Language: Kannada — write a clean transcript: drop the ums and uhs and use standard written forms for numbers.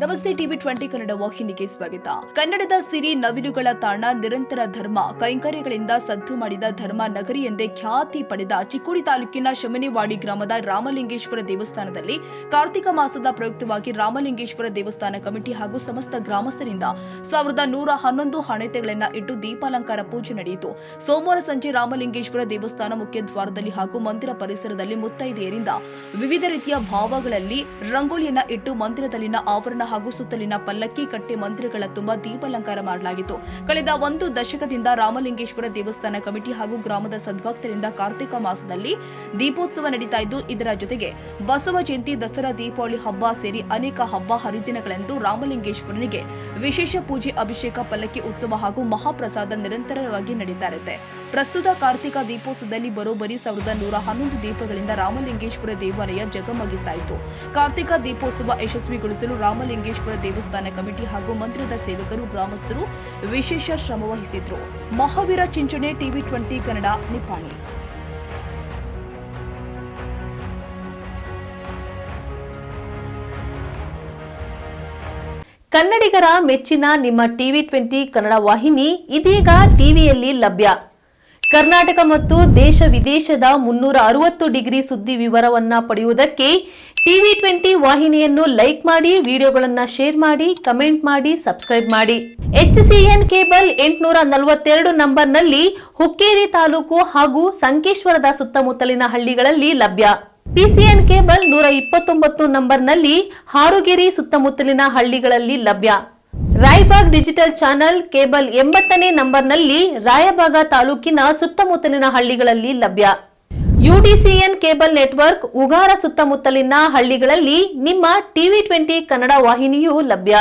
ನಮಸ್ತೆ ಟಿವಿ 20 ಕನ್ನಡ ವಾಹಿನಿಗೆ ಸ್ವಾಗತ. ಕನ್ನಡದ ಸಿರಿ ನವಿಲುಗಳ ತಾಣ, ನಿರಂತರ ಧರ್ಮ ಕೈಂಕರ್ಯಗಳಿಂದ ಸದ್ದು ಮಾಡಿದ ಧರ್ಮ ನಗರಿ ಎಂದೇ ಖ್ಯಾತಿ ಪಡೆದ ಚಿಕ್ಕೋಡಿ ತಾಲೂಕಿನ ಶಮನೇವಾಡಿ ಗ್ರಾಮದ ರಾಮಲಿಂಗೇಶ್ವರ ದೇವಸ್ಥಾನದಲ್ಲಿ ಕಾರ್ತಿಕ ಮಾಸದ ಪ್ರಯುಕ್ತವಾಗಿ ರಾಮಲಿಂಗೇಶ್ವರ ದೇವಸ್ಥಾನ ಕಮಿಟಿ ಹಾಗೂ ಸಮಸ್ತ ಗ್ರಾಮಸ್ಥರಿಂದ 1111 ಹಣತೆಗಳನ್ನು ಇಟ್ಟು ದೀಪಾಲಂಕಾರ ಪೂಜೆ ನಡೆಯಿತು. ಸೋಮವಾರ ಸಂಜೆ ರಾಮಲಿಂಗೇಶ್ವರ ದೇವಸ್ಥಾನ ಮುಖ್ಯ ದ್ವಾರದಲ್ಲಿ ಹಾಗೂ ಮಂದಿರ ಪರಿಸರದಲ್ಲಿ ಮುತ್ತೈದೆಯರಿಂದ ವಿವಿಧ ರೀತಿಯ ಭಾವಗಳಲ್ಲಿ ರಂಗೋಲಿಯನ್ನ ಇಟ್ಟು ಮಂದಿರದಲ್ಲಿನ ಆವರಣ ಹಾಗೂ ಸುತ್ತಲಿನ ಪಲ್ಲಕ್ಕಿ ಕಟ್ಟೆ ಮಂದಿರಗಳ ತುಂಬ ದೀಪಾಲಂಕಾರ ಮಾಡಲಾಗಿತ್ತು. ಕಳೆದ 1 ದಶಕದಿಂದ ರಾಮಲಿಂಗೇಶ್ವರ ದೇವಸ್ಥಾನ ಕಮಿಟಿ ಹಾಗೂ ಗ್ರಾಮದ ಸದ್ಭಕ್ತರಿಂದ ಕಾರ್ತಿಕ ಮಾಸದಲ್ಲಿ ದೀಪೋತ್ಸವ ನಡೀತಾ ಇದ್ದು, ಇದರ ಜೊತೆಗೆ ಬಸವ ಜಯಂತಿ, ದಸರಾ, ದೀಪಾವಳಿ ಹಬ್ಬ ಸೇರಿ ಅನೇಕ ಹಬ್ಬ ಹರಿದಿನಗಳೆಂದು ರಾಮಲಿಂಗೇಶ್ವರನಿಗೆ ವಿಶೇಷ ಪೂಜೆ, ಅಭಿಷೇಕ, ಪಲ್ಲಕ್ಕಿ ಉತ್ಸವ ಹಾಗೂ ಮಹಾಪ್ರಸಾದ ನಿರಂತರವಾಗಿ ನಡೀತಾ ಇರುತ್ತೆ. ಪ್ರಸ್ತುತ ಕಾರ್ತಿಕ ದೀಪೋತ್ಸವದಲ್ಲಿ ಬರೋಬ್ಬರಿ 1111 ದೀಪಗಳಿಂದ ರಾಮಲಿಂಗೇಶ್ವರ ದೇವಾಲಯ ಜಗಮಗಿಸ್ತಾ ಇತ್ತು. ಕಾರ್ತಿಕ ದೀಪೋತ್ಸವ ಯಶಸ್ವಿಗೊಳಿಸಲು ರಾಮಲಿಂಗೇಶ್ವರ ದೇವಸ್ಥಾನ ಕಮಿಟಿ ಹಾಗೂ ಮಂದಿರದ ಸೇವಕರು, ಗ್ರಾಮಸ್ಥರು ವಿಶೇಷ ಶ್ರಮ ವಹಿಸಿದ್ರು. ಮಹಾವೀರ ಚಿಂಚಣೆ, ಟಿವಿ 20 ಕನ್ನಡ, ನಿಪ್ಪಾಣಿ. ಕನ್ನಡಿಗರ ಮೆಚ್ಚಿನ ನಿಮ್ಮ ಟಿವಿ 20 ಕನ್ನಡ ವಾಹಿನಿ ಇದೀಗ ಟಿವಿಯಲ್ಲಿ ಲಭ್ಯ. ಕರ್ನಾಟಕ ಮತ್ತು ದೇಶ ವಿದೇಶದ 360 ಡಿಗ್ರಿ ಸುದ್ದಿ ವಿವರವನ್ನ ಪಡೆಯುವುದಕ್ಕೆ ಟಿವಿ 20 ವಾಹಿನಿಯನ್ನು ಲೈಕ್ ಮಾಡಿ, ವಿಡಿಯೋಗಳನ್ನು ಶೇರ್ ಮಾಡಿ, ಕಮೆಂಟ್ ಮಾಡಿ, ಸಬ್ಸ್ಕ್ರೈಬ್ ಮಾಡಿ. HCN ಕೇಬಲ್ 842 ನಂಬರ್ನಲ್ಲಿ ಹುಕ್ಕೇರಿ ತಾಲೂಕು ಹಾಗೂ ಸಂಕೇಶ್ವರದ ಸುತ್ತಮುತ್ತಲಿನ ಹಳ್ಳಿಗಳಲ್ಲಿ ಲಭ್ಯ. PCN ಕೇಬಲ್ 129 ನಂಬರ್ನಲ್ಲಿ ಹಾರುಗೆರೆ ಸುತ್ತಮುತ್ತಲಿನ ಹಳ್ಳಿಗಳಲ್ಲಿ ಲಭ್ಯ. ರಾಯಬಾಗ್ ಡಿಜಿಟಲ್ ಚಾನೆಲ್ ಕೇಬಲ್ 80ನೇ ನಂಬರ್ನಲ್ಲಿ ರಾಯಬಾಗ ತಾಲೂಕಿನ ಸುತ್ತಮುತ್ತಲಿನ ಹಳ್ಳಿಗಳಲ್ಲಿ ಲಭ್ಯ. UDCN ಕೇಬಲ್ ನೆಟ್ವರ್ಕ್ ಉಗಾರ ಸುತ್ತಮುತ್ತಲಿನ ಹಳ್ಳಿಗಳಲ್ಲಿ ನಿಮ್ಮ ಟಿವಿ 20 ಕನ್ನಡ ವಾಹಿನಿಯೂ ಲಭ್ಯ.